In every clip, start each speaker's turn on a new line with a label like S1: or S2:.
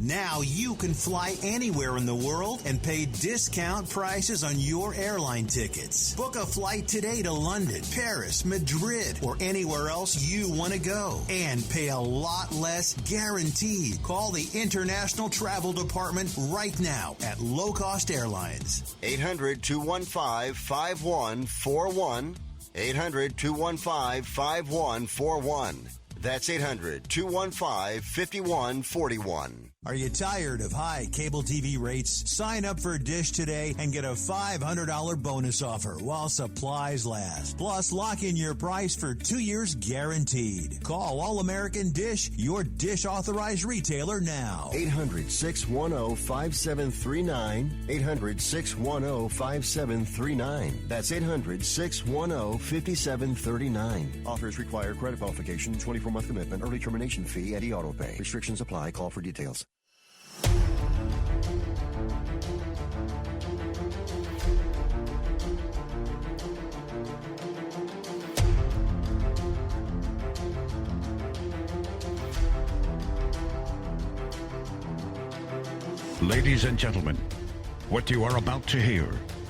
S1: Now you can fly anywhere in the world and pay discount prices on your airline tickets. Book a flight today to London, Paris, Madrid, or anywhere else you want to go. And pay a lot less guaranteed. Call the International Travel Department right now at Low Cost Airlines.
S2: 800-215-5141. 800-215-5141. That's 800-215-5141.
S1: Are you tired of high cable TV rates? Sign up for Dish today and get a $500 bonus offer while supplies last. Plus, lock in your price for 2 years guaranteed. Call All American Dish, your Dish authorized retailer now.
S2: 800-610-5739. 800-610-5739. That's 800-610-5739. Offers require credit qualification, 24-month commitment, early termination fee, and auto pay. Restrictions apply. Call for details.
S3: Ladies and gentlemen, what you are about to hear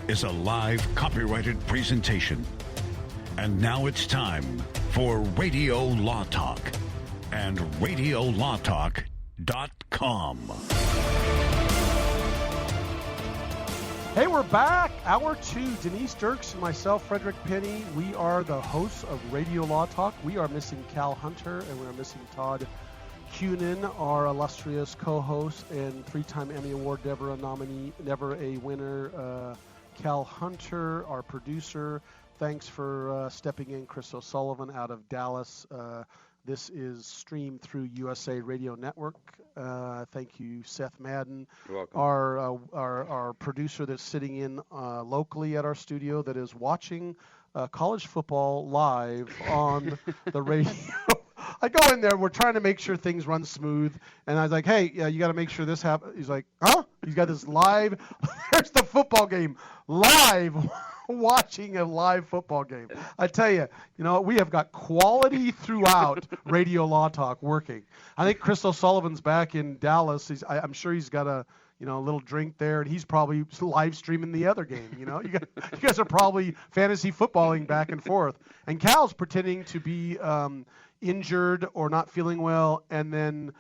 S3: is a live copyrighted presentation. And now it's time for Radio Law Talk and RadioLawTalk.com.
S4: Hey, we're back. Hour 2. Denise Dirks and myself, Frederick Penney. We are the hosts of Radio Law Talk. We are missing Cal Hunter, and we are missing Todd Cunin, our illustrious co-host and 3-time Emmy Award never a winner. Cal Hunter, our producer. Thanks for stepping in, Chris O'Sullivan out of Dallas. This is streamed through USA Radio Network. Thank you, Seth Madden.
S5: You're welcome.
S4: Our producer that's sitting in locally at our studio that is watching college football live on the radio. I go in there, we're trying to make sure things run smooth, and I was like, hey, you got to make sure this happens. He's like, huh? He's got this live, there's the football game, live, watching a live football game. I tell you, we have got quality throughout Radio Law Talk working. I think Chris O'Sullivan's back in Dallas. I'm sure he's got a little drink there, and he's probably live streaming the other game. You guys are probably fantasy footballing back and forth. And Cal's pretending to be injured or not feeling well, and then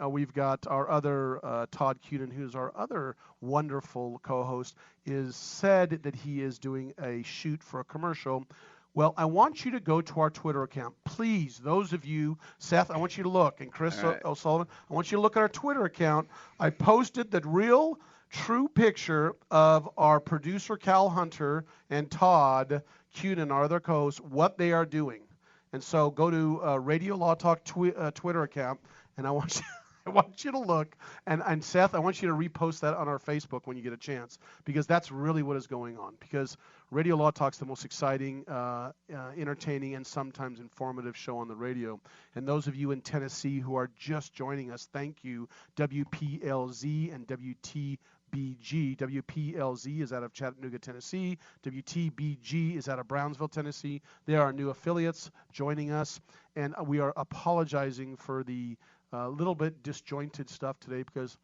S4: we've got our other Todd Cunin, who's our other wonderful co-host, is said that he is doing a shoot for a commercial. Well, I want you to go to our Twitter account. Please, those of you, Seth, I want you to look, and Chris O'Sullivan, I want you to look at our Twitter account. I posted the real, true picture of our producer, Cal Hunter, and Todd Cunin, our other co-hosts, what they are doing. And so go to Radio Law Talk Twitter account, and I want you to look. And Seth, I want you to repost that on our Facebook when you get a chance, because that's really what is going on. Because Radio Law Talk's the most exciting, entertaining, and sometimes informative show on the radio. And those of you in Tennessee who are just joining us, thank you. WPLZ and WTBG. WPLZ is out of Chattanooga, Tennessee. WTBG is out of Brownsville, Tennessee. They are our new affiliates joining us. And we are apologizing for the little bit disjointed stuff today, because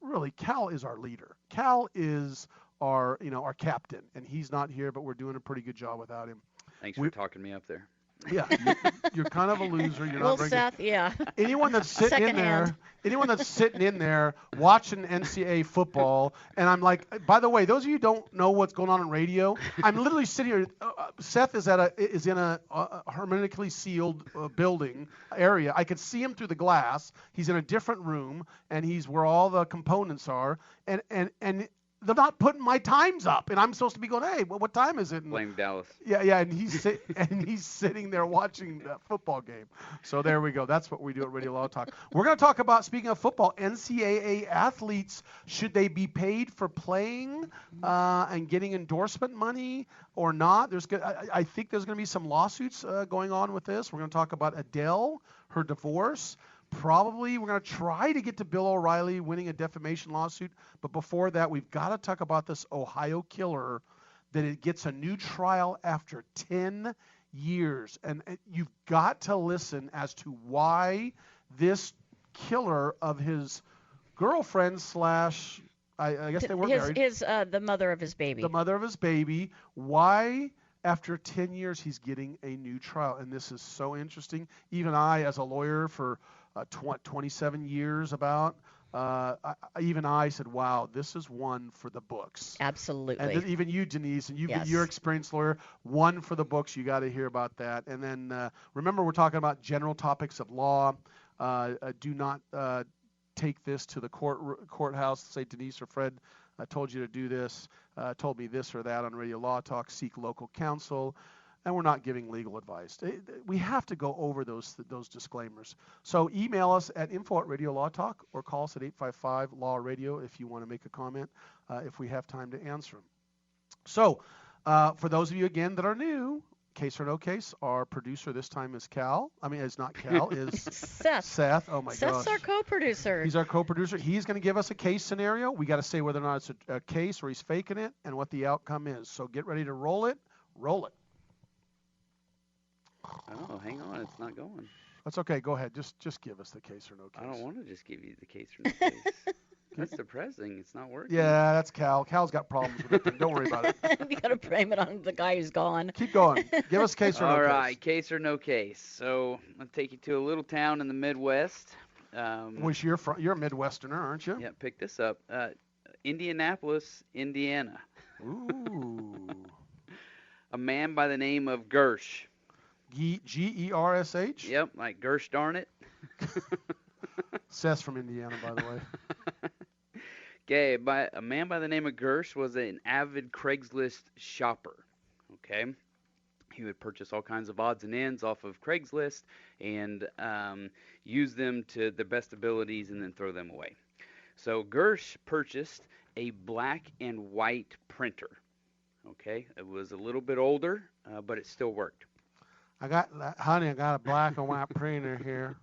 S4: really Cal is our leader. Cal is our captain, and he's not here, but we're doing a pretty good job without him.
S5: Thanks for talking me up there.
S4: Yeah, you're kind of a loser. You're not very
S6: Seth,
S4: good.
S6: yeah.
S4: Anyone that's sitting in there watching NCAA football, and I'm like, by the way, those of you who don't know what's going on radio, I'm literally sitting here. Seth is in a hermetically sealed building area. I could see him through the glass. He's in a different room, and he's where all the components are, and they're not putting my times up, and I'm supposed to be going, hey, well, what time is it? And
S5: blame Dallas.
S4: Yeah, and he's sitting there watching the football game. So there we go. That's what we do at Radio Law Talk. We're going to talk about, speaking of football, NCAA athletes. Should they be paid for playing and getting endorsement money or not? I think there's going to be some lawsuits going on with this. We're going to talk about Adele, her divorce. Probably we're going to try to get to Bill O'Reilly winning a defamation lawsuit. But before that, we've got to talk about this Ohio killer, that it gets a new trial after 10 years. And you've got to listen as to why this killer of his girlfriend slash, I guess they were married.
S5: The mother of his baby.
S4: The mother of his baby. Why, after 10 years, he's getting a new trial? And this is so interesting. Even I, as a lawyer for 27 years even I said, wow, this is one for the books.
S5: Absolutely.
S4: And even you, Denise, and you're an experienced lawyer, one for the books. You got to hear about that. And then remember, we're talking about general topics of law. Do not take this to the courthouse. Say, Denise or Fred told you to do this, told me this or that on Radio Law Talk. Seek local counsel. And we're not giving legal advice. We have to go over those disclaimers. So email us at info@radiolawtalk or call us at 855-LAW-RADIO if you want to make a comment, if we have time to answer them. So for those of you, again, that are new, case or no case, our producer this time is Cal. I mean, it's not Cal, is Seth. Oh, my gosh.
S5: Seth's our co-producer.
S4: He's our co-producer. He's going to give us a case scenario. We got to say whether or not it's a case or he's faking it and what the outcome is. So get ready to roll it. Roll it.
S6: Oh, hang on, it's not going.
S4: That's okay. Go ahead. Just give us the case or no case.
S6: I don't want to just give you the case or no case. That's depressing. It's not working.
S4: Yeah, that's Cal. Cal's got problems with it. Don't worry about it.
S5: You got to blame it on the guy who's gone.
S4: Keep going. Give us case or no case.
S6: All right, case or no case. So I'll take you to a little town in the Midwest.
S4: Which you're a Midwesterner, aren't you?
S6: Yeah, pick this up. Indianapolis, Indiana.
S4: Ooh.
S6: A man by the name of Gersh.
S4: Gersh?
S6: Yep, like Gersh darn it.
S4: Seth's from Indiana, by the way.
S6: Okay, a man by the name of Gersh was an avid Craigslist shopper. Okay, he would purchase all kinds of odds and ends off of Craigslist and use them to the best abilities and then throw them away. So Gersh purchased a black and white printer. Okay, it was a little bit older, but it still worked.
S4: I got a black and white printer here.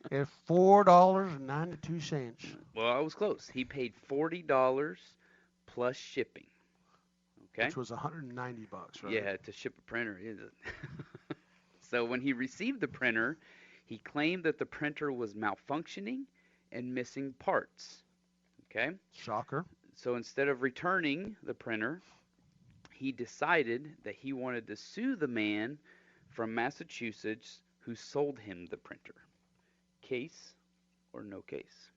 S4: It's $4.92.
S6: Well, I was close. He paid $40 plus shipping. Okay.
S4: Which was $190, right?
S6: Yeah, to ship a printer, is it? So when he received the printer, he claimed that the printer was malfunctioning and missing parts. Okay.
S4: Shocker.
S6: So instead of returning the printer, he decided that he wanted to sue the man from Massachusetts who sold him the printer. Case or no case?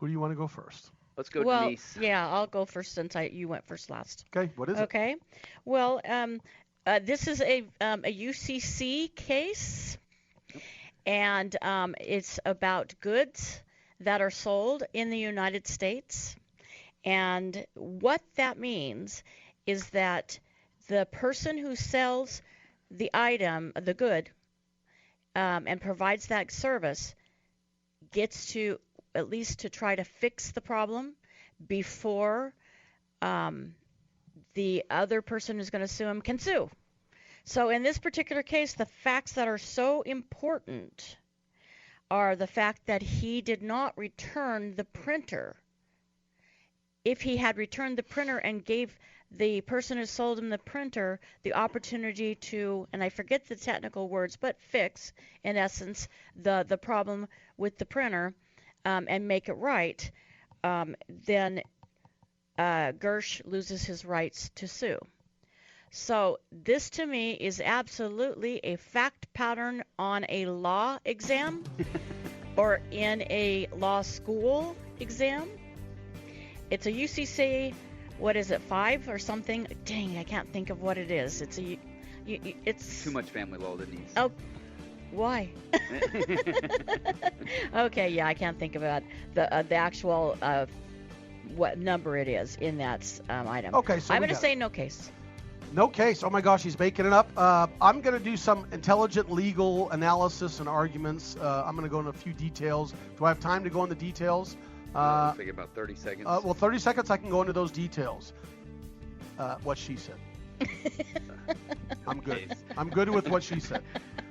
S4: Who do you want to go first?
S6: Let's go, Denise.
S5: Yeah, I'll go first since you went first last.
S4: Okay, what is it?
S5: Okay. Well, this is a UCC case, and it's about goods that are sold in the United States. And what that means is that the person who sells the item, the good, and provides that service gets to at least to try to fix the problem before the other person who's going to sue him can sue. So in this particular case, the facts that are so important are the fact that he did not return the printer. If he had returned the printer and gave the person who sold him the printer the opportunity to, and I forget the technical words, but fix, in essence, the problem with the printer and make it right, then Gersh loses his rights to sue. So this to me is absolutely a fact pattern on a law exam or in a law school exam. It's a UCC, what is it, 5 or something? Dang, I can't think of what it is. It's
S6: too much family law, Denise.
S5: Oh, why? Okay, yeah, I can't think about the actual what number it is in that item.
S4: Okay, so
S5: I'm going to say no case.
S4: No case. Oh my gosh, he's making it up. I'm going to do some intelligent legal analysis and arguments. I'm going to go into a few details. Do I have time to go into details?
S6: I think about 30 seconds.
S4: Well, 30 seconds, I can go into those details. What she said. I'm good. I'm good with what she said.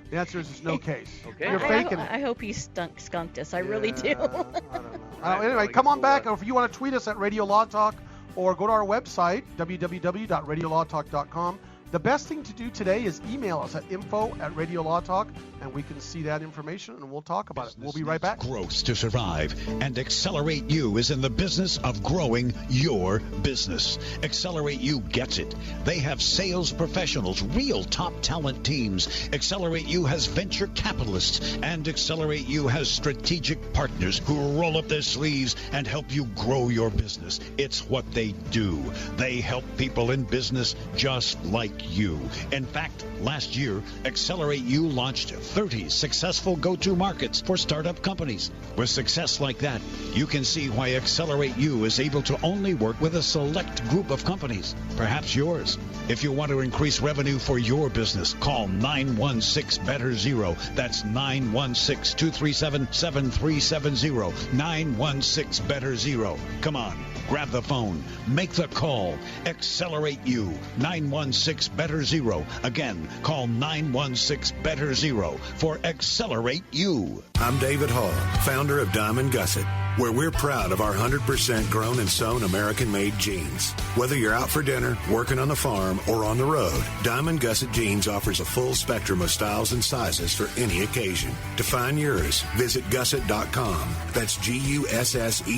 S4: The answer is no case.
S6: Okay.
S4: You're faking it.
S5: I hope he skunked us. I really do.
S4: I don't know. Anyway, come on back. Or if you want to tweet us at Radio Law Talk or go to our website, www.radiolawtalk.com. The best thing to do today is email us at info@radiolawtalk, and we can see that information, and we'll talk about it. We'll be right back.
S3: Growth to survive, and Accelerate You is in the business of growing your business. Accelerate You gets it. They have sales professionals, real top talent teams. Accelerate You has venture capitalists, and Accelerate You has strategic partners who roll up their sleeves and help you grow your business. It's what they do. They help people in business just like you. In fact, last year, Accelerate You launched 30 successful go-to markets for startup companies. With success like that, you can see why Accelerate You is able to only work with a select group of companies, perhaps yours. If you want to increase revenue for your business, call 916-BETTER-0. That's 916-237-7370. 916-BETTER-0. Come on, grab the phone. Make the call. Accelerate You. 916-BETTER-0. Again, call 916-BETTER-0 for Accelerate You.
S7: I'm David Hall, founder of Diamond Gusset, where we're proud of our 100% grown and sewn American-made jeans. Whether you're out for dinner, working on the farm, or on the road, Diamond Gusset Jeans offers a full spectrum of styles and sizes for any occasion. To find yours, visit gusset.com. That's GUSSET.com.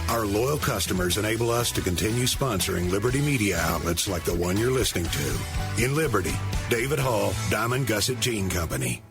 S7: Our loyal customers enable us to continue sponsoring Liberty media outlets like the one you're listening to. In Liberty, David Hall, Diamond Gusset Jean Company.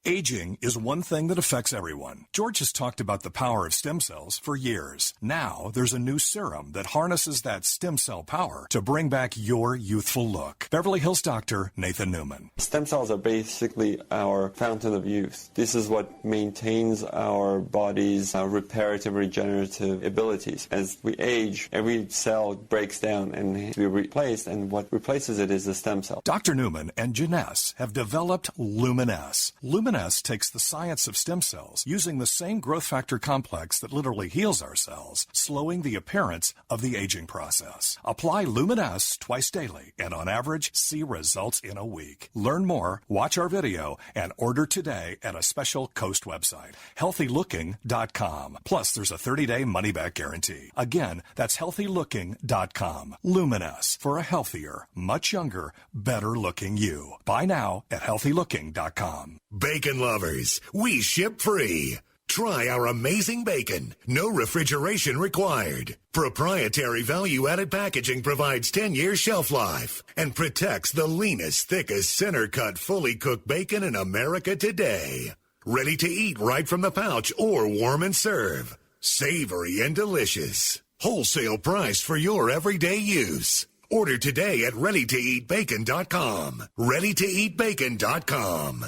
S8: Aging is one thing that affects everyone. George has talked about the power of stem cells for years. Now, there's a new serum that harnesses that stem cell power to bring back your youthful look. Beverly Hills doctor Nathan Newman.
S9: Stem cells are basically our fountain of youth. This is what maintains our body's reparative, regenerative abilities. As we age, every cell breaks down and needs to be replaced, and what replaces it is the stem cell.
S8: Dr. Newman and Janess have developed Lumin-S. Lumin-S takes the science of stem cells, using the same growth factor complex that literally heals our cells, slowing the appearance of the aging process. Apply Lumin-S twice daily, and on average, see results in a week. Learn more, watch our video, and order today at a special Coast website, healthylooking.com. Plus, there's a 30-day money-back guarantee. Again, that's healthylooking.com. Lumin-S, for a healthier, much younger, better-looking you. Buy now at healthylooking.com.
S7: Bacon lovers, we ship free. Try our amazing bacon. No refrigeration required. Proprietary value-added packaging provides 10-year shelf life and protects the leanest, thickest, center-cut, fully cooked bacon in America today. Ready to eat right from the pouch or warm and serve. Savory and delicious. Wholesale price for your everyday use. Order today at readytoeatbacon.com. readytoeatbacon.com.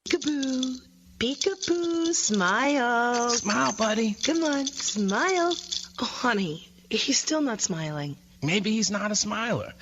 S10: Peekaboo, peekaboo, smile.
S11: Smile, buddy.
S10: Come on, smile. Oh, honey, he's still not smiling.
S11: Maybe he's not a smiler.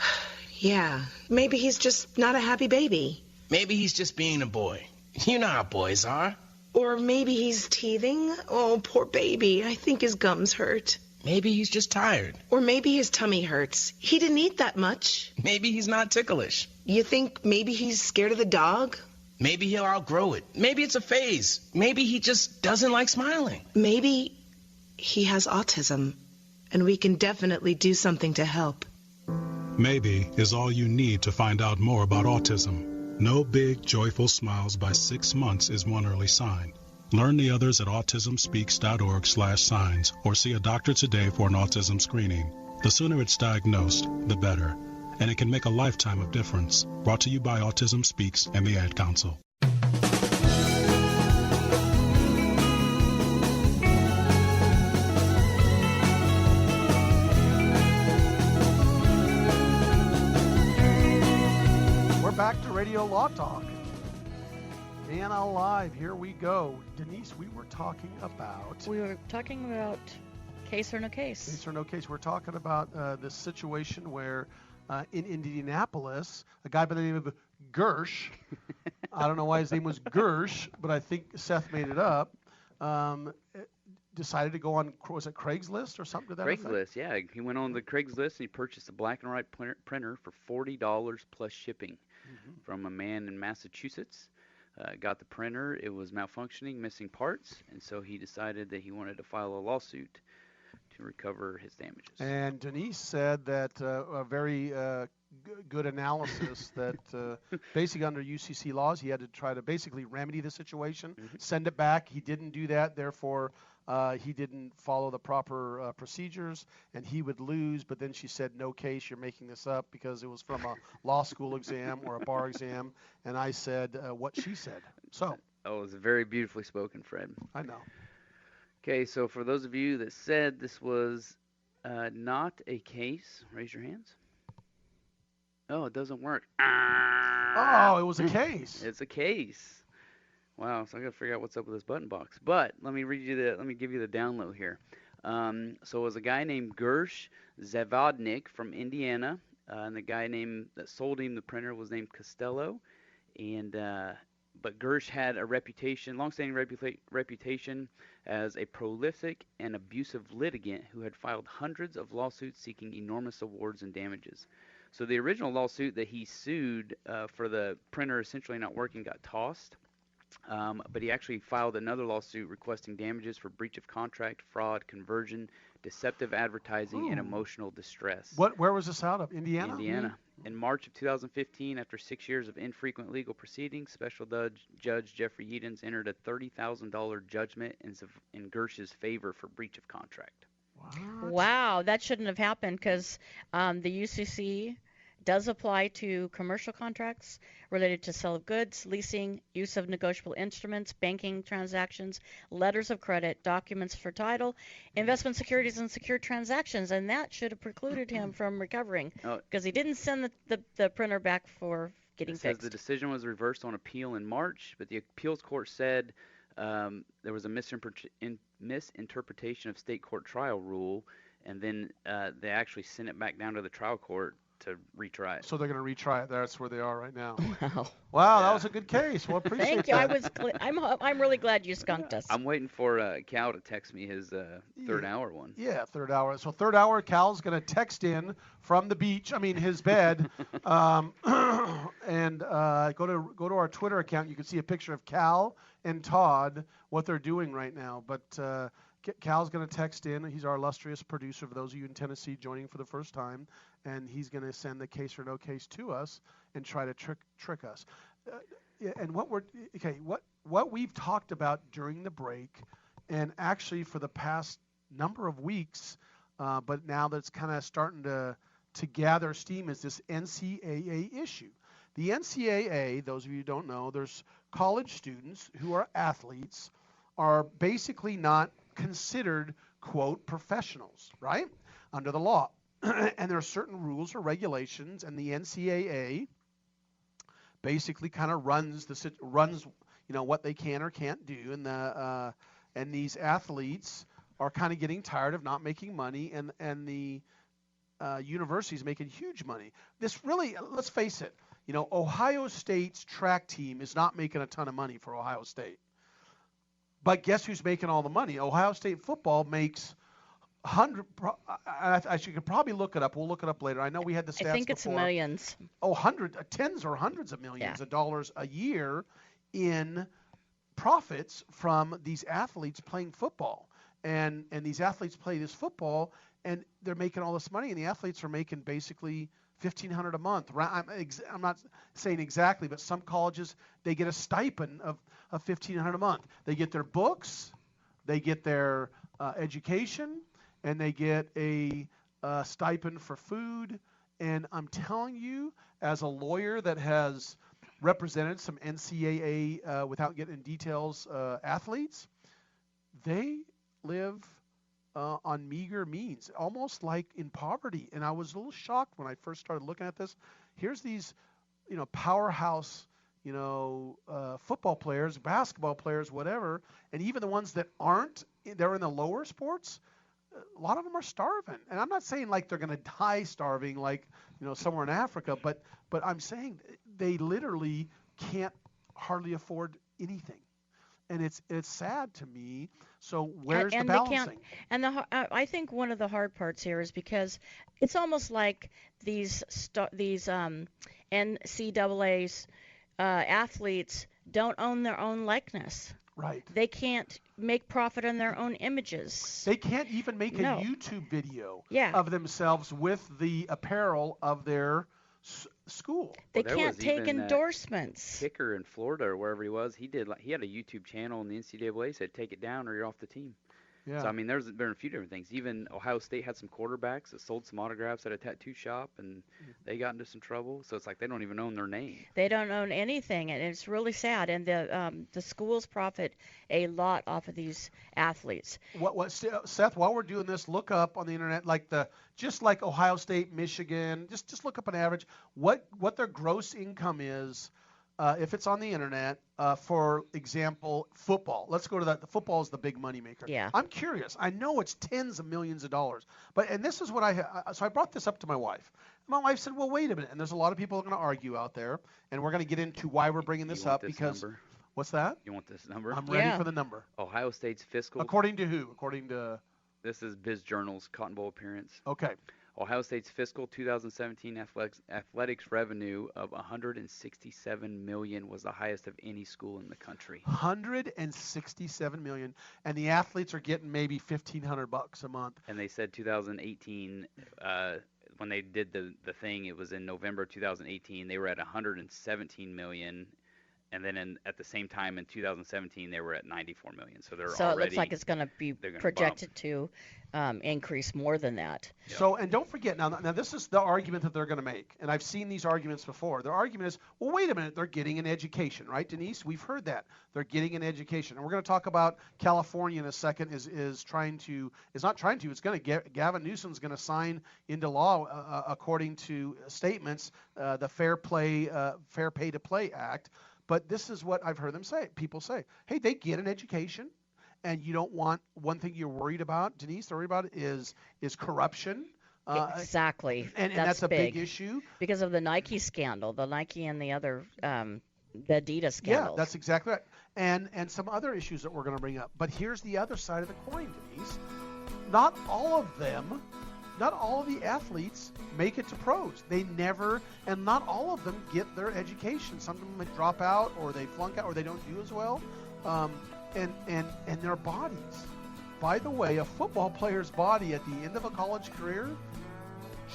S10: Yeah, maybe he's just not a happy baby.
S11: Maybe he's just being a boy. You know how boys are.
S10: Or maybe he's teething. Oh, poor baby. I think his gums hurt.
S11: Maybe he's just tired.
S10: Or maybe his tummy hurts. He didn't eat that much.
S11: Maybe he's not ticklish.
S10: You think maybe he's scared of the dog?
S11: Maybe he'll outgrow it. Maybe it's a phase. Maybe he just doesn't like smiling.
S10: Maybe he has autism, and we can definitely do something to help.
S12: Maybe is all you need to find out more about autism. No big, joyful smiles by 6 months is one early sign. Learn the others at autismspeaks.org/signs or see a doctor today for an autism screening. The sooner it's diagnosed, the better. And it can make a lifetime of difference. Brought to you by Autism Speaks and the Ad Council.
S4: We're back to Radio Law Talk. Man alive, here we go. Denise, we were talking about...
S5: Case or no case.
S4: Case or no case. We're talking about this situation where in Indianapolis, a guy by the name of Gersh, I don't know why his name was Gersh, but I think Seth made it up, decided to go on, was it Craigslist or something to that effect?
S6: Craigslist, yeah. He went on the Craigslist and he purchased a black and white printer for $40 plus shipping from a man in Massachusetts. Got the printer. It was malfunctioning, missing parts, and so he decided that he wanted to file a lawsuit to recover his damages.
S4: And Denise said that a very good analysis that basically under UCC laws, he had to try to basically remedy the situation, send it back. He didn't do that, therefore he didn't follow the proper procedures, and he would lose. But then she said, no case, you're making this up because it was from a law school exam or a bar exam. And I said what she said. So.
S6: Oh, it was very beautifully spoken, Fred.
S4: I know.
S6: Okay, so for those of you that said this was not a case, raise your hands. Oh, it doesn't work.
S4: Oh, it was a case.
S6: It's a case. Wow, so I got to figure out what's up with this button box. But let me give you the download here. So it was a guy named Gersh Zavodnik from Indiana, and the guy that sold him the printer was named Costello, and but Gersh had a long-standing reputation as a prolific and abusive litigant who had filed hundreds of lawsuits seeking enormous awards and damages. So the original lawsuit that he sued for the printer essentially not working got tossed, but he actually filed another lawsuit requesting damages for breach of contract, fraud, conversion, deceptive advertising, and emotional distress.
S4: Where was this out of? Indiana?
S6: Indiana. In March of 2015, after 6 years of infrequent legal proceedings, Special Judge Jeffrey Edens entered a $30,000 judgment in Gersh's favor for breach of contract.
S5: Wow, that shouldn't have happened because the UCC does apply to commercial contracts related to sale of goods, leasing, use of negotiable instruments, banking transactions, letters of credit, documents for title, investment securities, and secured transactions, and that should have precluded him from recovering because he didn't send the printer back for getting fixed.
S6: It says the decision was reversed on appeal in March, but the appeals court said there was a misinterpretation of state court trial rule, and then they actually sent it back down to the trial court to retry it.
S4: So they're going to retry it. That's where they are right now.
S5: Wow,
S4: that was a good case. Well, appreciate that.
S5: Thank you. I'm really glad you skunked us.
S6: I'm waiting for Cal to text me his third hour one.
S4: Yeah, third hour. So third hour, Cal's going to text in from the beach. I mean his bed, and go to our Twitter account. You can see a picture of Cal and Todd what they're doing right now. But Cal's going to text in. He's our illustrious producer, for those of you in Tennessee joining for the first time, and he's going to send the case or no case to us and try to trick us. And what we've talked about during the break, and actually for the past number of weeks, but now that's kind of starting to gather steam, is this NCAA issue. The NCAA, those of you who don't know, there's college students who are athletes are basically not considered, quote, professionals, right, under the law. And there are certain rules or regulations, and the NCAA basically kind of runs what they can or can't do, and these athletes are kind of getting tired of not making money, and the universities making huge money. This really, let's face it, Ohio State's track team is not making a ton of money for Ohio State. But guess who's making all the money? Ohio State football makes I could probably look it up. We'll look it up later. I know we had the stats
S5: I think it's
S4: before.
S5: millions.
S4: Tens or hundreds of millions of dollars a year in profits from these athletes playing football. And these athletes play this football, and they're making all this money, and the athletes are making basically $1,500 a month. I'm not saying exactly, but some colleges, they get a stipend of $1,500 a month. They get their books, they get their education, and they get a stipend for food. And I'm telling you, as a lawyer that has represented some NCAA, without getting in details, athletes, they live on meager means, almost like in poverty. And I was a little shocked when I first started looking at this. Here's these, powerhouse, football players, basketball players, whatever, and even the ones that aren't, they're in the lower sports, a lot of them are starving. And I'm not saying like they're going to die starving like, somewhere in Africa, but I'm saying they literally can't hardly afford anything. And it's sad to me. So where's the balancing?
S5: I think one of the hard parts here is because it's almost like these NCAA's athletes don't own their own likeness.
S4: Right.
S5: They can't make profit on their own images.
S4: They can't even make a YouTube video of themselves with the apparel of their school.
S5: They
S6: Well, there
S5: can't
S6: was
S5: take
S6: even that
S5: endorsements.
S6: Kicker in Florida or wherever he was, he had a YouTube channel, and the NCAA said take it down or you're off the team.
S4: Yeah.
S6: So I mean, there's been a few different things. Even Ohio State had some quarterbacks that sold some autographs at a tattoo shop, and they got into some trouble. So it's like they don't even own their name.
S5: They don't own anything, and it's really sad. And the schools profit a lot off of these athletes.
S4: Seth, while we're doing this, look up on the internet, just like Ohio State, Michigan, just look up an average, what their gross income is. If it's on the internet, for example, football. Let's go to that. The football is the big money maker.
S5: Yeah.
S4: I'm curious. I know it's tens of millions of dollars, and this is what so I brought this up to my wife. My wife said, "Well, wait a minute." And there's a lot of people that are going to argue out there, and we're going to get into why we're bringing this up because.
S6: Number?
S4: What's that?
S6: You want this number?
S4: I'm ready for the number.
S6: Ohio State's fiscal.
S4: According to who? According to.
S6: This is Biz Journal's Cotton Bowl appearance.
S4: Okay.
S6: Ohio State's fiscal 2017 athletics revenue of $167 million was the highest of any school in the country.
S4: $167 million, and the athletes are getting maybe $1,500 a month.
S6: And they said 2018, when they did the thing, it was in November 2018. They were at $117 million. And then at the same time in 2017, they were at $94 million. So
S5: it looks like it's going to be projected to increase more than that.
S4: Yep. So, and don't forget, now this is the argument that they're going to make. And I've seen these arguments before. Their argument is, well, wait a minute, they're getting an education, right, Denise? We've heard that. They're getting an education. And we're going to talk about California in a second is going to, Gavin Newsom's going to sign into law, according to statements, the Fair Pay to Play Act. But this is what I've heard people say. Hey, they get an education, and you don't want one thing you're worried about, Denise, they're worried about is corruption.
S5: Exactly.
S4: And that's a big issue.
S5: Because of the Nike scandal, the Nike and the other, the Adidas scandals.
S4: Yeah, that's exactly right. And some other issues that we're going to bring up. But here's the other side of the coin, Denise. Not all of the athletes make it to pros. They never, and not all of them get their education. Some of them drop out, or they flunk out, or they don't do as well. And their bodies. By the way, a football player's body at the end of a college career,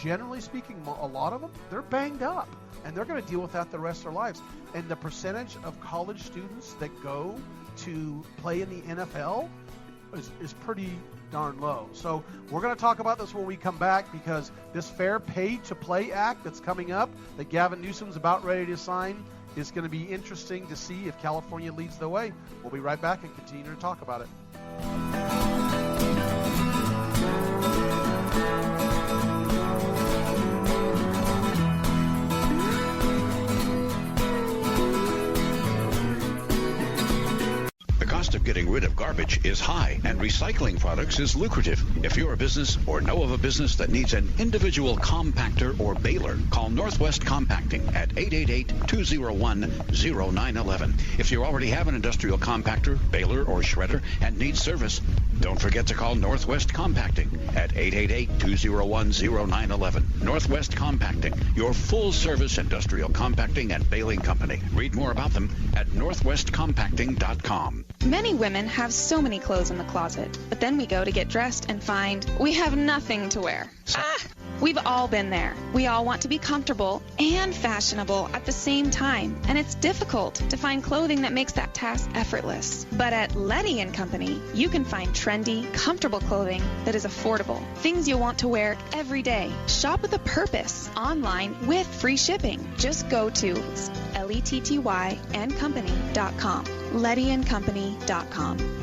S4: generally speaking, a lot of them, they're banged up, and they're going to deal with that the rest of their lives. And the percentage of college students that go to play in the NFL is pretty darn low. So we're going to talk about this when we come back, because this Fair Pay to Play Act that's coming up that Gavin Newsom's about ready to sign is going to be interesting to see if California leads the way. We'll be right back and continue to talk about it.
S3: Of getting rid of garbage is high, and recycling products is lucrative. If you're a business or know of a business that needs an individual compactor or baler, call Northwest Compacting at 888-201-0911. If you already have an industrial compactor, baler, or shredder and need service, don't forget to call Northwest Compacting at 888-201-0911. Northwest Compacting, your full-service industrial compacting and baling company. Read more about them at northwestcompacting.com.
S13: Many women have so many clothes in the closet, but then we go to get dressed and find we have nothing to wear. We've all been there. We all want to be comfortable and fashionable at the same time, and it's difficult to find clothing that makes that task effortless. But at Letty & Company, you can find trendy, comfortable clothing that is affordable, things you'll want to wear every day. Shop with a purpose, online with free shipping. Just go to LETTYandcompany.com. LettyandCompany.com.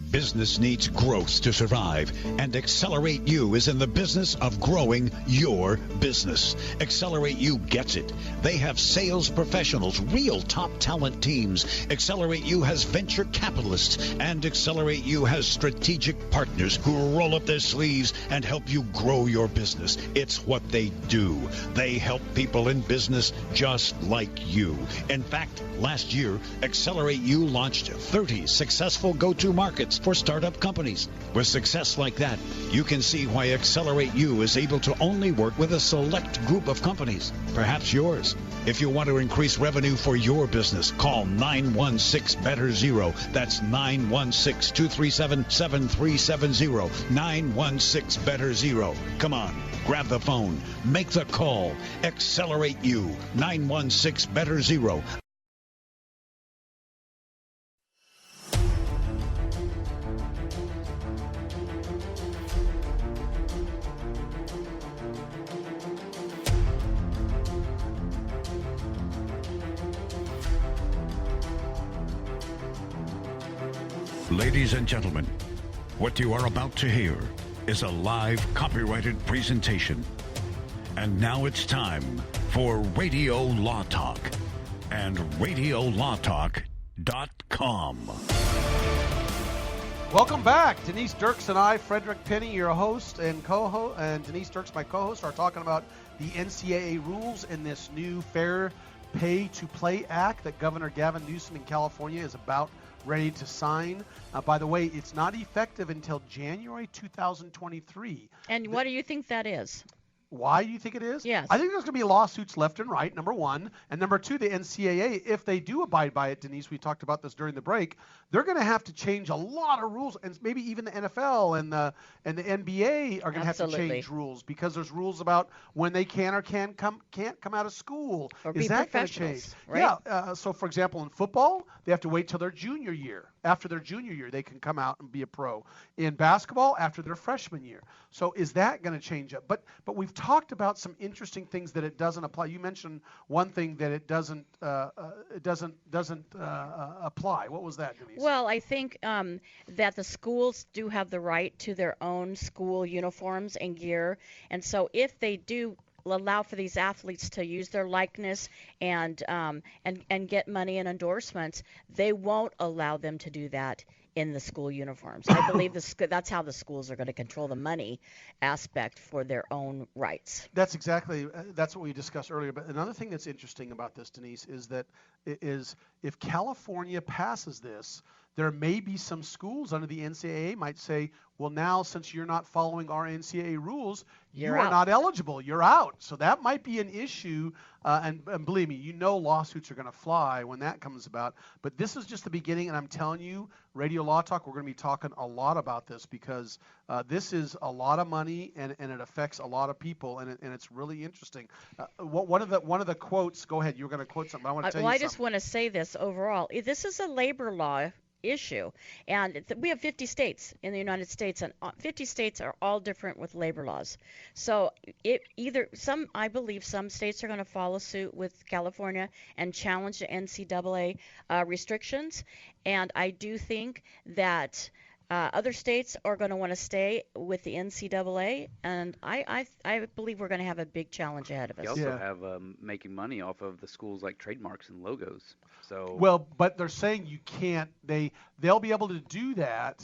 S3: Business needs growth to survive, and Accelerate You is in the business of growing your business. Accelerate You gets it. They have sales professionals, real top talent teams. Accelerate You has venture capitalists, and Accelerate You has strategic partners who roll up their sleeves and help you grow your business. It's what they do. They help people in business just like you. In fact, last year, Accelerate You launched 30 successful go-to markets for startup companies. With success like that, you can see why Accelerate You is able to only work with a select group of companies, perhaps yours. If you want to increase revenue for your business, call 916-BETTER-0. That's 916-237-7370. 916-BETTER-0. Come on, grab the phone. Make the call. Accelerate You. 916-BETTER-0. Ladies and gentlemen, what you are about to hear is a live copyrighted presentation. And now it's time for Radio Law Talk and RadioLawTalk.com.
S4: Welcome back. Denise Dirks and I, Frederick Penney, your host and co-host, and Denise Dirks, my co-host, are talking about the NCAA rules in this new Fair Pay to Play Act that Governor Gavin Newsom in California is about ready to sign. By the way, it's not effective until January 2023.
S5: And what do you think that is?
S4: Why do you think it is?
S5: Yes.
S4: I think there's going to be lawsuits left and right, number one. And number two, the NCAA, if they do abide by it, Denise, we talked about this during the break, they're going to have to change a lot of rules. And maybe even the NFL and the NBA are going to have to change rules because there's rules about when they can or can't come out of school.
S5: Or
S4: is
S5: be
S4: that going to
S5: professionals,
S4: change?
S5: right?
S4: Yeah. So, for example, in football, they have to wait till their junior year. After their junior year, they can come out and be a pro. In basketball, after their freshman year. So is that going to change it? But we've talked about some interesting things that it doesn't apply. You mentioned one thing that it doesn't apply. What was that, Denise?
S5: Well, I think that the schools do have the right to their own school uniforms and gear, and so if they do allow for these athletes to use their likeness and get money and endorsements, they won't allow them to do that in the school uniforms. I believe that's how the schools are going to control the money aspect for their own rights.
S4: That's exactly that's what we discussed earlier. But another thing that's interesting about this, Denise, is that if California passes this, there may be some schools under the NCAA might say, well, now since you're not following our NCAA rules, you are not eligible. You're out. So that might be an issue. And believe me, lawsuits are going to fly when that comes about. But this is just the beginning. And I'm telling you, Radio Law Talk, we're going to be talking a lot about this because this is a lot of money and it affects a lot of people. And it's really interesting. One of the quotes, go ahead. You were going to quote something. I want to tell you something.
S5: I just want to say this overall. This is a labor law issue, and we have 50 states in the United States, and 50 states are all different with labor laws. So I believe some states are going to follow suit with California and challenge the NCAA restrictions, and I do think that other states are going to want to stay with the NCAA, and I believe we're going to have a big challenge ahead of us.
S6: You also have making money off of the schools like trademarks and logos. So
S4: but they're saying you can't. They'll be able to do that.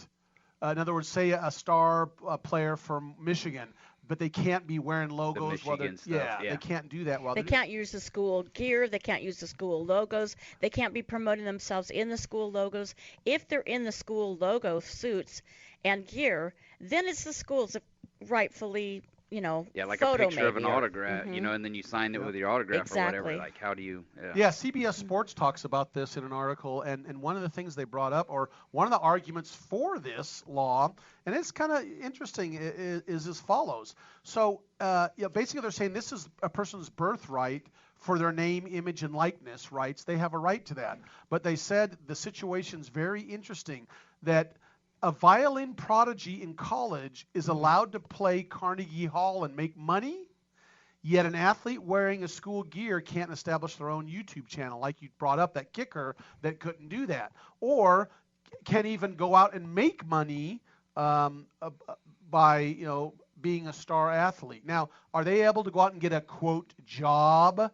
S4: In other words, say a star player from Michigan, but they can't be wearing logos. They can't do that.
S5: They can't use the school gear. They can't use the school logos. They can't be promoting themselves in the school logos. If they're in the school logo suits and gear, then it's the schools that rightfully,
S6: like
S5: photo
S6: a picture of an autograph,
S5: mm-hmm.
S6: And then you sign it with your autograph or whatever. Like, how do you?
S4: Yeah, CBS Sports talks about this in an article, and one of the things they brought up, or one of the arguments for this law, and it's kind of interesting, is as follows. So, basically they're saying this is a person's birthright for their name, image, and likeness rights. They have a right to that. But they said the situation's very interesting, that a violin prodigy in college is allowed to play Carnegie Hall and make money, yet an athlete wearing a school gear can't establish their own YouTube channel, like you brought up, that kicker that couldn't do that, or can even go out and make money by being a star athlete. Now, are they able to go out and get a, quote, job?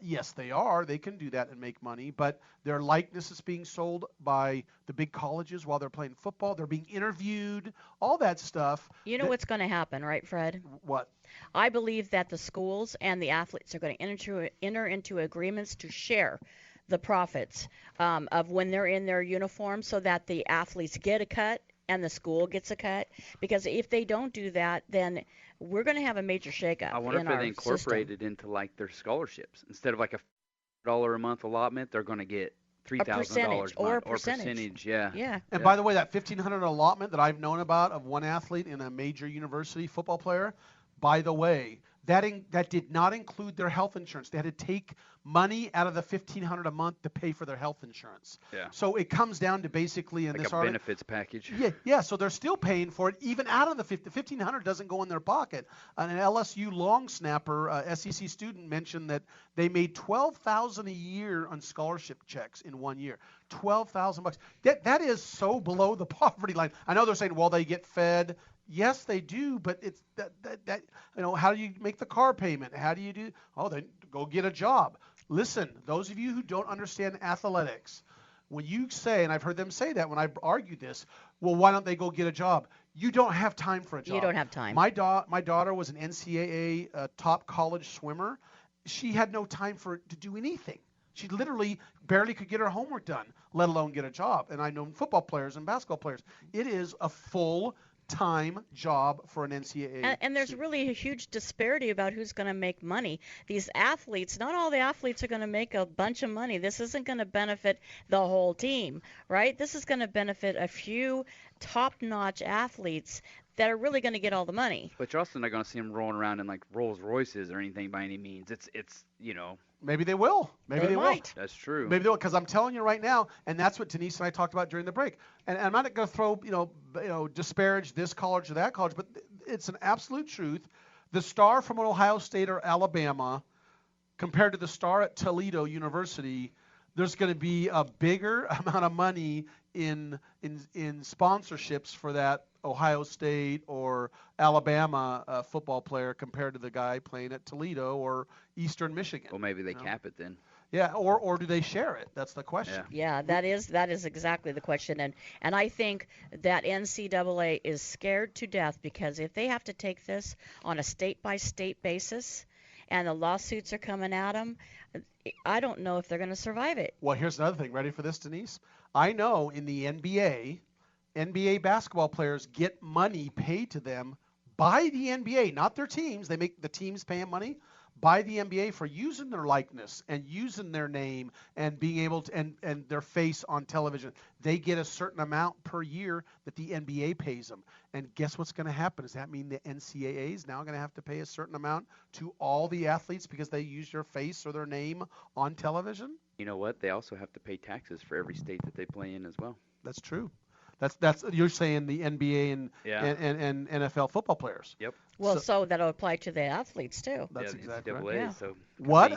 S4: Yes, they are. They can do that and make money, but their likeness is being sold by the big colleges while they're playing football. They're being interviewed, all that stuff.
S5: You know what's going to happen, right, Fred?
S4: What?
S5: I believe that the schools and the athletes are going to enter into agreements to share the profits of when they're in their uniform, so that the athletes get a cut and the school gets a cut. Because if they don't do that, then we're going to have a major shakeup
S6: I wonder
S5: in
S6: if
S5: our
S6: they incorporate
S5: system.
S6: it into like their scholarships. Instead of like $1 a month allotment, they're going to get $3,000 a month or percentage. Yeah.
S5: Yeah.
S4: And by the way, that $1,500 allotment that I've known about of one athlete in a major university football player, by the way, that did not include their health insurance. They had to take money out of the $1,500 a month to pay for their health insurance.
S6: Yeah.
S4: So it comes down to basically in
S6: like
S4: this
S6: a
S4: article.
S6: benefits package.
S4: Yeah. So they're still paying for it even out of the $1,500 doesn't go in their pocket. An LSU long snapper, SEC student, mentioned that they made $12,000 a year on scholarship checks in 1 year. $12,000. That is so below the poverty line. I know they're saying, well, they get fed. Yes, they do, but it's that how do you make the car payment? How do you do? Oh, then go get a job. Listen, those of you who don't understand athletics, when you say, and I've heard them say that when I argued this, well, why don't they go get a job? You don't have time for a job.
S5: You don't have time.
S4: My daughter was an NCAA top college swimmer. She had no time to do anything. She literally barely could get her homework done, let alone get a job. And I know football players and basketball players. It is a full-time job for an NCAA.
S5: And there's really a huge disparity about who's going to make money. These athletes, not all the athletes are going to make a bunch of money. This isn't going to benefit the whole team, right? This is going to benefit a few top-notch athletes that are really going to get all the money.
S6: But you're also not going to see them rolling around in like Rolls Royces or anything by any means. It's
S4: Maybe they will. Maybe they will.
S6: That's true.
S4: Maybe they will, because I'm telling you right now, and that's what Denise and I talked about during the break. And I'm not going to throw, disparage this college or that college, but it's an absolute truth. The star from Ohio State or Alabama, compared to the star at Toledo University, there's going to be a bigger amount of money in sponsorships for that Ohio State or Alabama football player compared to the guy playing at Toledo or Eastern Michigan.
S6: Well, maybe they cap it then.
S4: Yeah, or do they share it? That's the question.
S5: Yeah, that is exactly the question. And I think that NCAA is scared to death, because if they have to take this on a state-by-state basis and the lawsuits are coming at them, I don't know if they're going to survive it.
S4: Well, here's another thing. Ready for this, Denise? I know in the NBA basketball players get money paid to them by the NBA, not their teams. They make the teams pay them money by the NBA for using their likeness and using their name and being able to and their face on television. They get a certain amount per year that the NBA pays them. And guess what's going to happen? Does that mean the NCAA is now going to have to pay a certain amount to all the athletes because they use their face or their name on television?
S6: You know what? They also have to pay taxes for every state that they play in as well.
S4: That's true. That's you're saying the NBA and NFL football players.
S6: Yep.
S5: Well, so that'll apply to the athletes too.
S4: That's exactly
S6: NCAA,
S4: right.
S5: Yeah.
S6: So
S4: What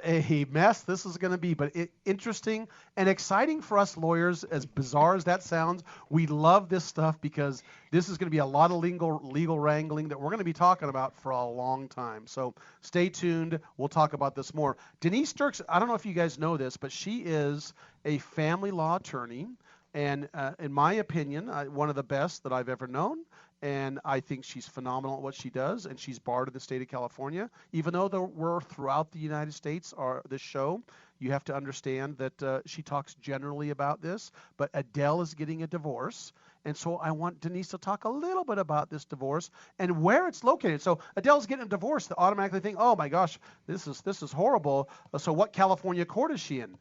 S4: a mess this is going to be, but interesting and exciting for us lawyers. As bizarre as that sounds, we love this stuff because this is going to be a lot of legal wrangling that we're going to be talking about for a long time. So stay tuned. We'll talk about this more. Denise Dirks, I don't know if you guys know this, but she is a family law attorney. And in my opinion, one of the best that I've ever known. And I think she's phenomenal at what she does. And she's barred in the state of California. Even though we're throughout the United States, this show, you have to understand that she talks generally about this. But Adele is getting a divorce. And so I want Denise to talk a little bit about this divorce and where it's located. So Adele's getting a divorce. They automatically think, oh my gosh, this is horrible. So what California court is she in?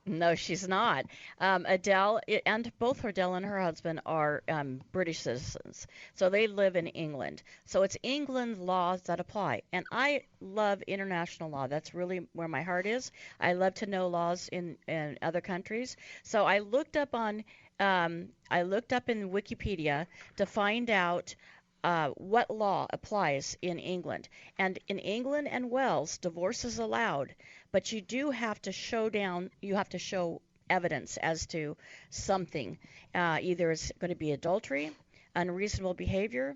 S4: No,
S5: she's not. Adele, and both Adele and her husband are British citizens. So they live in England. So it's England laws that apply. And I love international law. That's really where my heart is. I love to know laws in other countries. So I looked up in Wikipedia to find out what law applies in England. And in England and Wales, divorce is allowed, but you do have to show evidence as to something. Either it's going to be adultery, unreasonable behavior,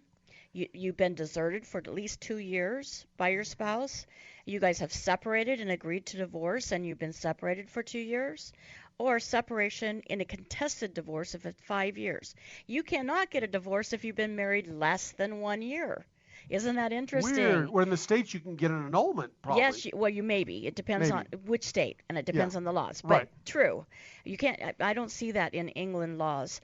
S5: you've been deserted for at least 2 years by your spouse, you guys have separated and agreed to divorce and you've been separated for 2 years, or separation in a contested divorce if it's 5 years. You cannot get a divorce if you've been married less than 1 year. Isn't that interesting?
S4: Weird. Well, in the States, you can get an annulment, probably.
S5: Yes, you maybe. It depends on which state, and it depends on the laws. But
S4: right.
S5: True. You can't. I don't see that in England laws.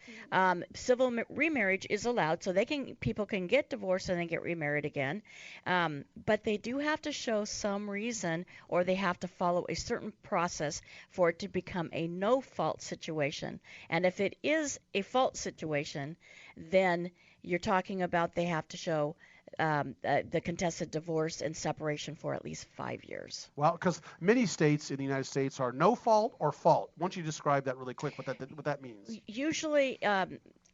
S5: Civil remarriage is allowed, so people can get divorced and then get remarried again. But they do have to show some reason, or they have to follow a certain process for it to become a no-fault situation. And if it is a fault situation, then you're talking about they have to show the contested divorce and separation for at least 5 years.
S4: Well, because many states in the United States are no fault or fault. Why don't you describe that really quick, what that means?
S5: Usually,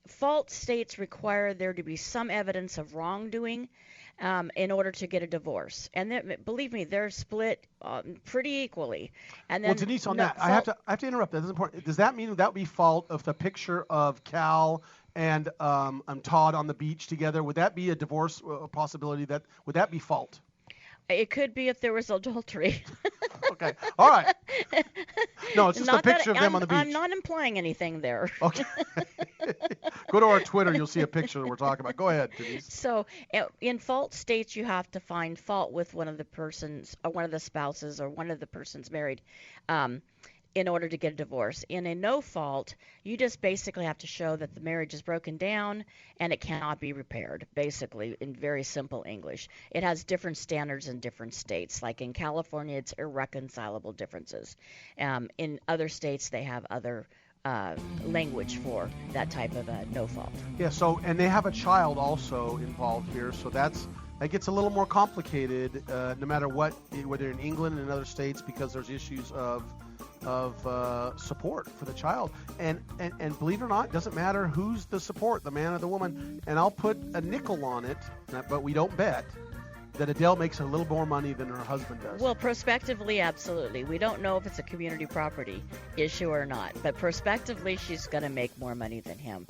S5: fault states require there to be some evidence of wrongdoing in order to get a divorce. And then, believe me, they're split pretty equally. And then,
S4: well, Denise, on that, I have to interrupt. That is important. Does that mean that would be fault of the picture of Cal and Todd on the beach together? Would that be a divorce possibility? Would that be fault?
S5: It could be if there was adultery.
S4: Okay. All right. No, it's just a picture of them on the beach.
S5: I'm not implying anything there.
S4: Okay. Go to our Twitter. You'll see a picture that we're talking about. Go ahead, Denise.
S5: So in fault states, you have to find fault with one of the persons, or one of the spouses, or one of the persons married, in order to get a divorce. In a no fault, you just basically have to show that the marriage is broken down and it cannot be repaired, basically, in very simple English. It has different standards in different states. Like in California, it's irreconcilable differences. In other states, they have other language for that type of no fault.
S4: Yeah, so, and they have a child also involved here, so that gets a little more complicated no matter what, whether in England and in other states, because there's issues of support for the child, and believe it or not, it doesn't matter who's the support, the man or the woman. And I'll put a nickel on it, but we don't bet that Adele makes a little more money than her husband does.
S5: Well, prospectively, absolutely. We don't know if it's a community property issue or not, but prospectively, she's going to make more money than him,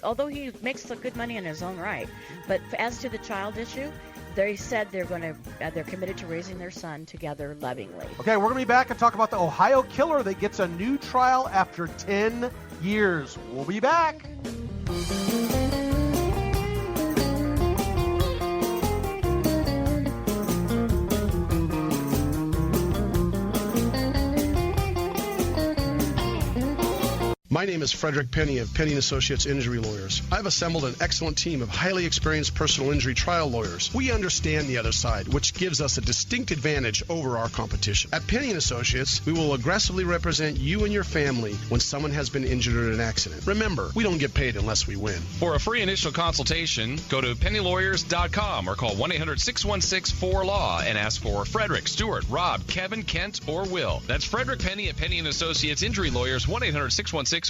S5: although he makes good money in his own right. But as to the child issue, they said they're committed to raising their son together lovingly.
S4: Okay, we're going to be back and talk about the Ohio killer that gets a new trial after 10 years. We'll be back.
S14: My name is Frederick Penney of Penney & Associates Injury Lawyers. I've assembled an excellent team of highly experienced personal injury trial lawyers. We understand the other side, which gives us a distinct advantage over our competition. At Penney & Associates, we will aggressively represent you and your family when someone has been injured in an accident. Remember, we don't get paid unless we win.
S15: For a free initial consultation, go to pennylawyers.com or call 1-800-616-4LAW and ask for Frederick, Stuart, Rob, Kevin, Kent, or Will. That's Frederick Penney at Penney & Associates Injury Lawyers, 1-800-616-4LAW.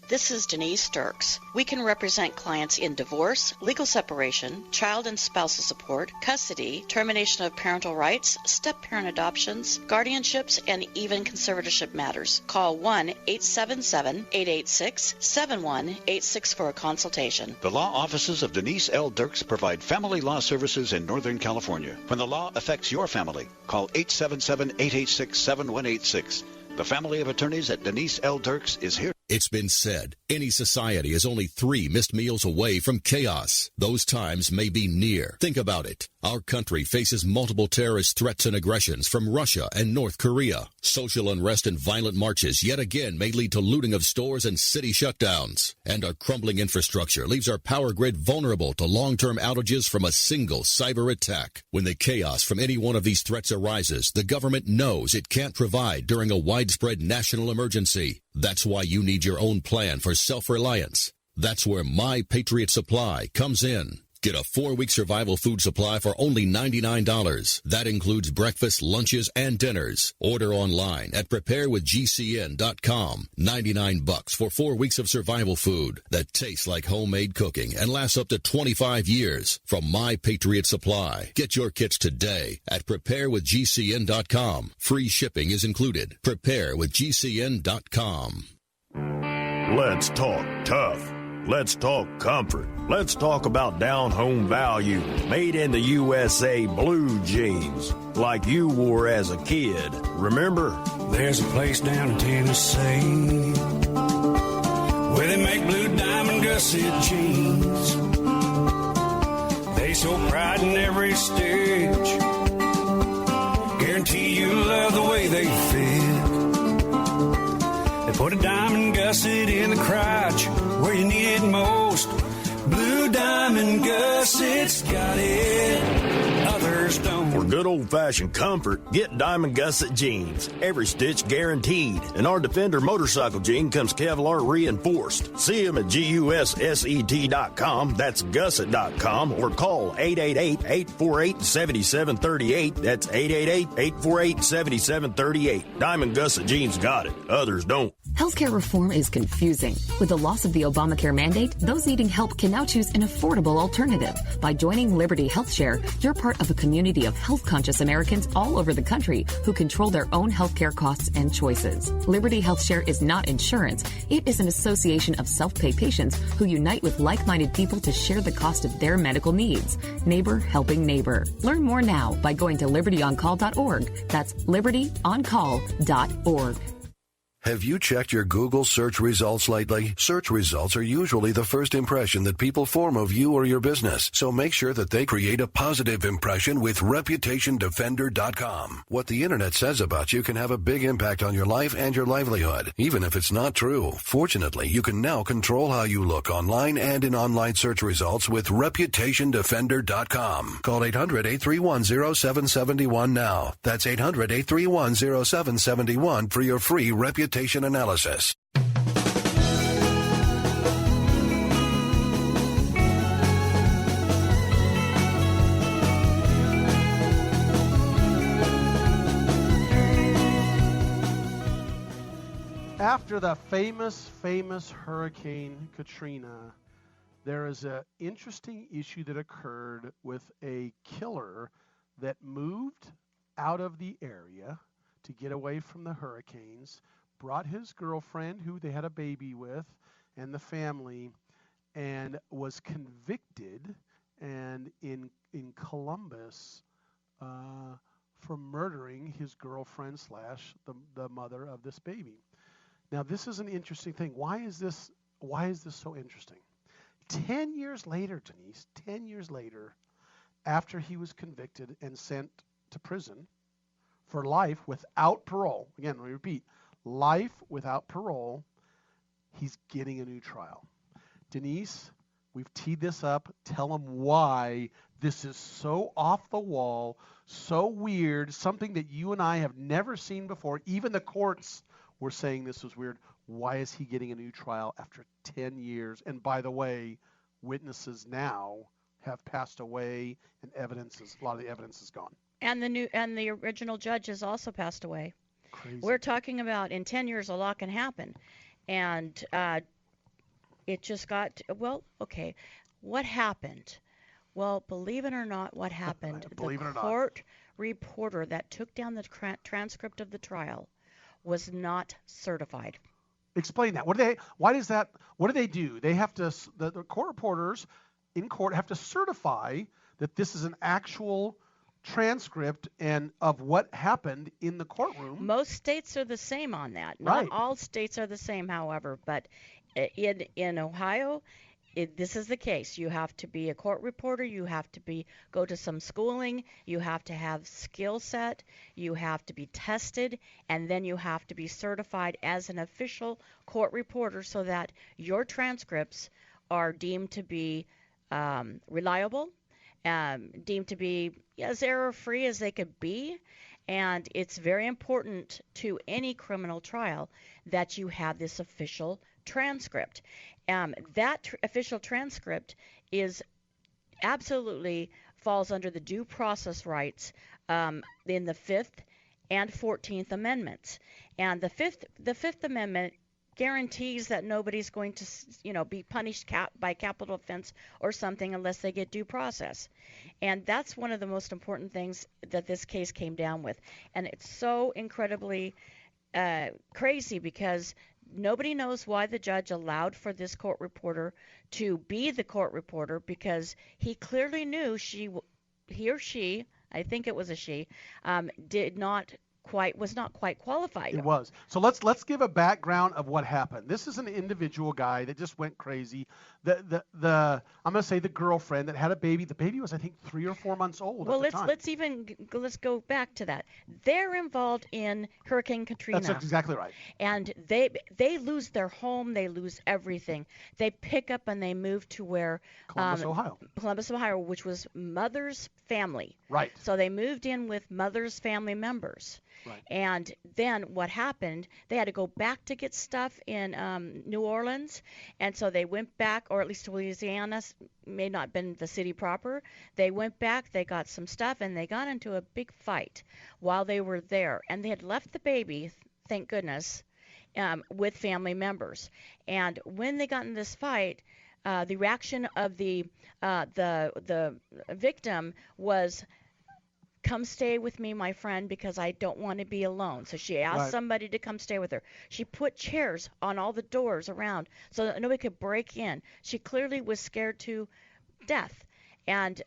S5: This is Denise Dirks. We can represent clients in divorce, legal separation, child and spousal support, custody, termination of parental rights, step-parent adoptions, guardianships, and even conservatorship matters. Call 1-877-886-7186 for a consultation.
S3: The law offices of Denise L. Dirks provide family law services in Northern California. When the law affects your family, call 877-886-7186. The family of attorneys at Denise L. Dirks is here.
S16: It's been said, any society is only 3 missed meals away from chaos. Those times may be near. Think about it. Our country faces multiple terrorist threats and aggressions from Russia and North Korea. Social unrest and violent marches yet again may lead to looting of stores and city shutdowns. And our crumbling infrastructure leaves our power grid vulnerable to long-term outages from a single cyber attack. When the chaos from any one of these threats arises, the government knows it can't provide during a widespread national emergency. That's why you need your own plan for self-reliance. That's where My Patriot Supply comes in. Get a 4-week survival food supply for only $99. That includes breakfast, lunches, and dinners. Order online at preparewithgcn.com. $99 for 4 weeks of survival food that tastes like homemade cooking and lasts up to 25 years from My Patriot Supply. Get your kits today at preparewithgcn.com. Free shipping is included. Preparewithgcn.com.
S17: Let's talk tough. Let's talk comfort. Let's talk about down-home value. Made in the USA blue jeans, like you wore as a kid. Remember?
S18: There's a place down in Tennessee where they make blue diamond gusset jeans. They show pride in every stitch. Guarantee you love the way they fit. They put a diamond gusset in the crotch where you need it most. Blue Diamond Gussets got it, others don't.
S17: For good old-fashioned comfort, get Diamond Gusset jeans. Every stitch guaranteed. And our Defender motorcycle jean comes Kevlar reinforced. See them at GUSSET.com, that's gusset.com, or call 888-848-7738. That's 888-848-7738. Diamond Gusset jeans got it, others don't.
S19: Healthcare reform is confusing. With the loss of the Obamacare mandate, those needing help can now choose an affordable alternative. By joining Liberty HealthShare, you're part of a community of health-conscious Americans all over the country who control their own healthcare costs and choices. Liberty HealthShare is not insurance. It is an association of self-pay patients who unite with like-minded people to share the cost of their medical needs. Neighbor helping neighbor. Learn more now by going to libertyoncall.org. That's libertyoncall.org.
S20: Have you checked your Google search results lately? Search results are usually the first impression that people form of you or your business, so make sure that they create a positive impression with ReputationDefender.com. What the internet says about you can have a big impact on your life and your livelihood, even if it's not true. Fortunately, you can now control how you look online and in online search results with ReputationDefender.com. Call 800-831-0771 now. That's 800-831-0771 for your free reputation analysis.
S4: After the famous Hurricane Katrina, there is an interesting issue that occurred with a killer that moved out of the area to get away from the hurricanes, brought his girlfriend, who they had a baby with, and the family, and was convicted and in Columbus for murdering his girlfriend / the mother of this baby. Now, this is an interesting thing. Why is this so interesting? 10 years later, Denise, 10 years later, after he was convicted and sent to prison for life without parole, again, let me repeat, life without parole, he's getting a new trial. Denise, we've teed this up. Tell him why this is so off the wall, so weird, something that you and I have never seen before. Even the courts were saying this was weird. Why is he getting a new trial after 10 years? And by the way, witnesses now have passed away, and a lot of the evidence is gone.
S5: And the original judge has also passed away.
S4: Crazy.
S5: We're talking about in 10 years a lot can happen. And it just got, well, okay, what happened? Well, believe it or not, what happened, the court reporter that took down the transcript of the trial was not certified.
S4: Explain that. What do they do? They have to, the court reporters in court have to certify that this is an actual transcript and of what happened in the courtroom.
S5: Most states are the same on that.
S4: Right.
S5: Not all states are the same, however, but in Ohio, this is the case. You have to be a court reporter. You have to go to some schooling. You have to have skill set. You have to be tested, and then you have to be certified as an official court reporter so that your transcripts are deemed to be reliable, deemed to be as error-free as they could be. And it's very important to any criminal trial that you have this official transcript. That official transcript is absolutely falls under the due process rights in the 5th and 14th Amendments. And the Fifth Amendment guarantees that nobody's going to, be punished by capital offense or something unless they get due process. And that's one of the most important things that this case came down with. And it's so incredibly crazy because nobody knows why the judge allowed for this court reporter to be the court reporter, because he clearly knew he or she, I think it was a she, did not not quite qualified.
S4: It was. So let's give a background of what happened. This is an individual guy that just went crazy. The I'm going to say the girlfriend that had a baby. The baby was, I think, 3 or 4 months old
S5: Well,
S4: at the time.
S5: let's go back to that. They're involved in Hurricane Katrina.
S4: That's exactly right.
S5: And they lose their home, they lose everything. They pick up and they move to where Columbus, Ohio, which was Mother's family.
S4: Right.
S5: So they moved in with Mother's family members.
S4: Right.
S5: And then what happened, they had to go back to get stuff in New Orleans. And so they went back, or at least to Louisiana, may not have been the city proper. They went back, they got some stuff, and they got into a big fight while they were there. And they had left the baby, thank goodness, with family members. And when they got in this fight, the reaction of the victim was, "Come stay with me, my friend, because I don't want to be alone." So she asked somebody to come stay with her. She put chairs on all the doors around so that nobody could break in. She clearly was scared to death. And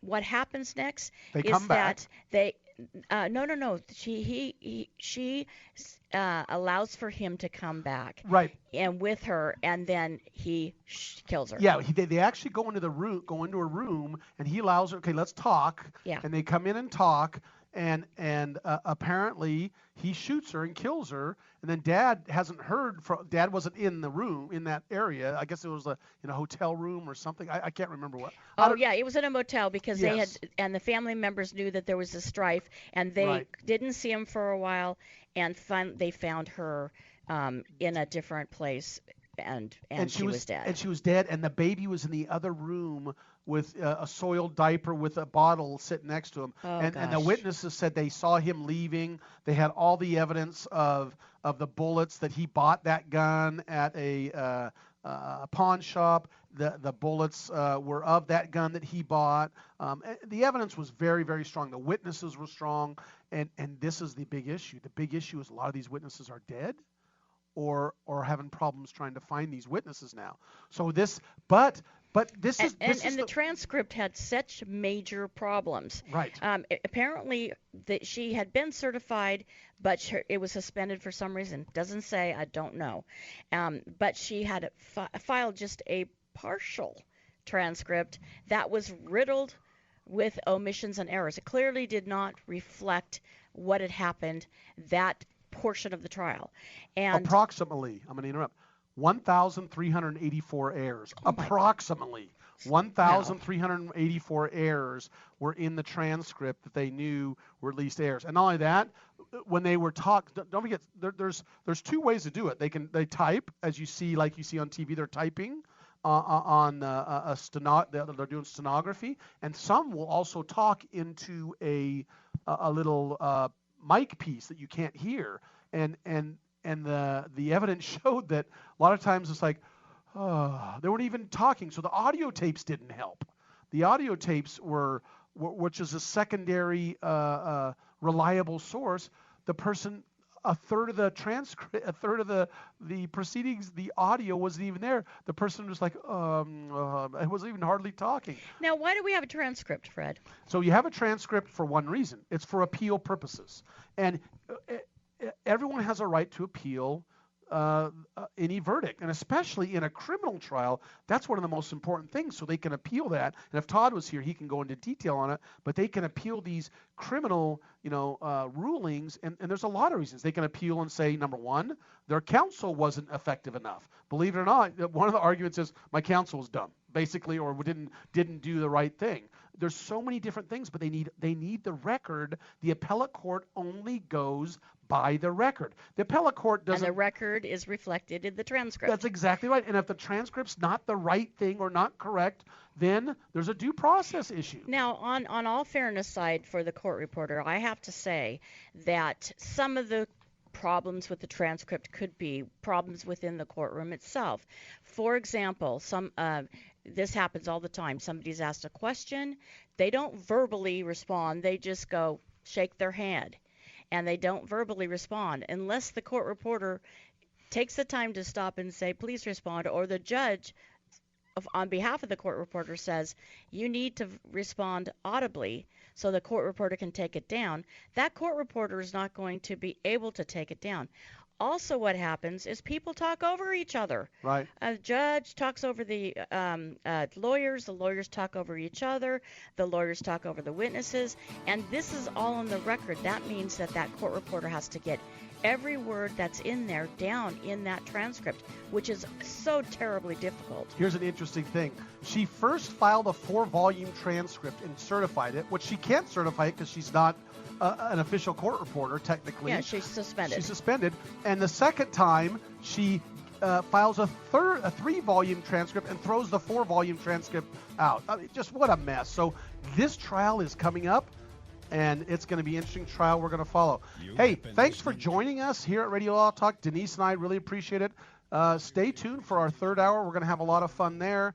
S5: what happens next is that they no. She allows for him to come back.
S4: Right.
S5: And with her, and then he kills her.
S4: Yeah, they actually go into a room, and he allows her. Okay, let's talk.
S5: Yeah.
S4: And they come in and talk, and apparently he shoots her and kills her. And then Dad hasn't heard from. Dad wasn't in the room in that area. I guess it was in a hotel room or something. I can't remember what.
S5: Yeah, it was in a motel because they had, and the family members knew that there was a strife, and they didn't see him for a while, and they found her in a different place, and she was dead.
S4: And she was dead, and the baby was in the other room with a soiled diaper with a bottle sitting next to him. And the witnesses said they saw him leaving. They had all the evidence of the bullets, that he bought that gun at a pawn shop. The bullets were of that gun that he bought. The evidence was very, very strong. The witnesses were strong, and this is the big issue. The big issue is a lot of these witnesses are dead, or having problems trying to find these witnesses now. So this, but this is
S5: the transcript had such major problems.
S4: Right.
S5: Apparently, she had been certified, but it was suspended for some reason. Doesn't say. I don't know. But she had filed just a partial transcript that was riddled with omissions and errors. It clearly did not reflect what had happened that portion of the trial. And
S4: approximately, I'm going to interrupt, 1,384 errors. Approximately 1,384 errors were in the transcript that they knew were at least errors. And not only that, when they were don't forget, there's 2 ways to do it. They type, as you see, like you see on TV, they're typing on they're doing stenography, and some will also talk into a little mic piece that you can't hear, and the evidence showed that a lot of times it's like, they weren't even talking, so the audio tapes didn't help. The audio tapes were, which is a secondary reliable source, the person, a third of the transcript, a third of the proceedings, the audio wasn't even there. The person was like, it wasn't even hardly talking.
S5: Now, why do we have a transcript, Fred?
S4: So you have a transcript for one reason. It's for appeal purposes. And everyone has a right to appeal any verdict, and especially in a criminal trial, that's one of the most important things, so they can appeal that. And if Todd was here, he can go into detail on it, but they can appeal these criminal rulings, and there's a lot of reasons. They can appeal and say, number one, their counsel wasn't effective enough. Believe it or not, one of the arguments is my counsel was dumb, basically, or didn't do the right thing. There's so many different things, but they need the record. The appellate court only goes by the record. The appellate court doesn't.
S5: And the record is reflected in the transcript.
S4: That's exactly right. And if the transcript's not the right thing or not correct, then there's a due process issue.
S5: Now, on all fairness side for the court reporter, I have to say that some of the problems with the transcript could be problems within the courtroom itself. For example, this happens all the time. Somebody's asked a question. They don't verbally respond. They just go shake their head. And they don't verbally respond unless the court reporter takes the time to stop and say, please respond, or the judge on behalf of the court reporter says you need to respond audibly so the court reporter can take it down, that court reporter is not going to be able to take it down. Also, what happens is people talk over each other.
S4: Right.
S5: A judge talks over the lawyers talk over each other, the lawyers talk over the witnesses, and this is all on the record. That means that court reporter has to get every word that's in there down in that transcript, which is so terribly difficult.
S4: Here's an interesting thing. She first filed a 4-volume transcript and certified it, which she can't certify it because she's not an official court reporter, technically.
S5: Yeah, she's suspended.
S4: She's suspended. And the second time, she files a 3-volume transcript and throws the 4-volume transcript out. I mean, just what a mess. So this trial is coming up, and it's going to be an interesting trial we're going to follow. Hey, thanks for joining us here at Radio Law Talk. Denise and I really appreciate it. Stay tuned for our third hour. We're going to have a lot of fun there.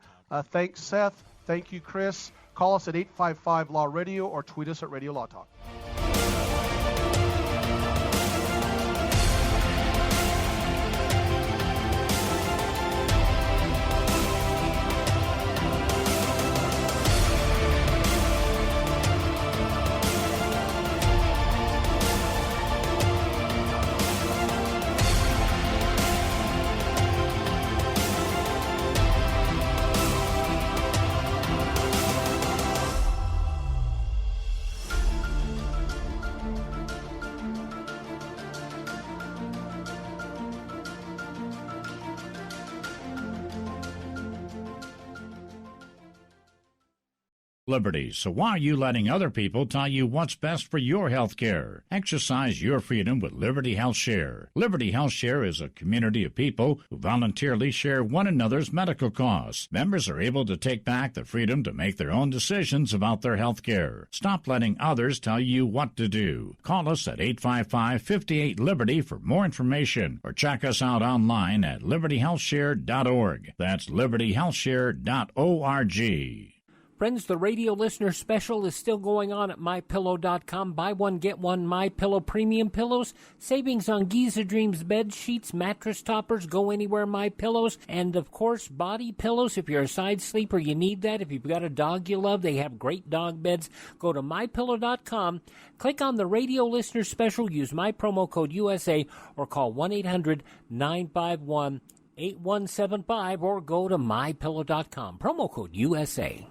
S4: Thanks, Seth. Thank you, Chris. Call us at 855-LAW-RADIO or tweet us at Radio Law Talk.
S21: Liberty. So why are you letting other people tell you what's best for your health care? Exercise your freedom with Liberty Health Share. Liberty Health Share is a community of people who voluntarily share one another's medical costs. Members are able to take back the freedom to make their own decisions about their health care. Stop letting others tell you what to do. Call us at 855-58-LIBERTY for more information or check us out online at libertyhealthshare.org. That's libertyhealthshare.org.
S22: Friends, the radio listener special is still going on at MyPillow.com. Buy one, get one MyPillow premium pillows. Savings on Giza Dreams bed sheets, mattress toppers, go anywhere MyPillows, and of course body pillows. If you're a side sleeper, you need that. If you've got a dog you love, they have great dog beds. Go to MyPillow.com, click on the radio listener special, use my promo code USA, or call 1-800-951-8175, or go to MyPillow.com, promo code USA.